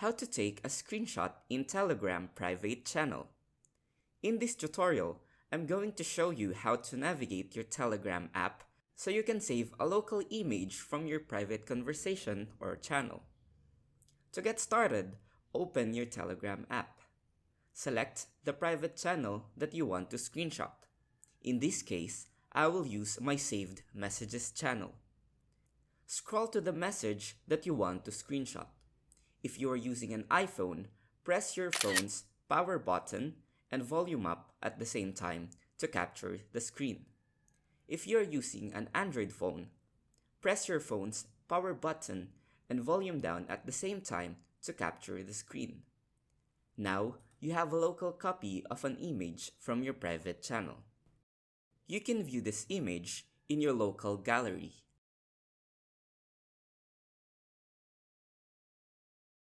How to take a screenshot in Telegram private channel. In this tutorial, I'm going to show you how to navigate your Telegram app so you can save a local image from your private conversation or channel. To get started, open your Telegram app. Select the private channel that you want to screenshot. In this case, I will use my saved messages channel. Scroll to the message that you want to screenshot. If you are using an iPhone, press your phone's power button and volume up at the same time to capture the screen. If you are using an Android phone, press your phone's power button and volume down at the same time to capture the screen. Now, you have a local copy of an image from your private channel. You can view this image in your local gallery.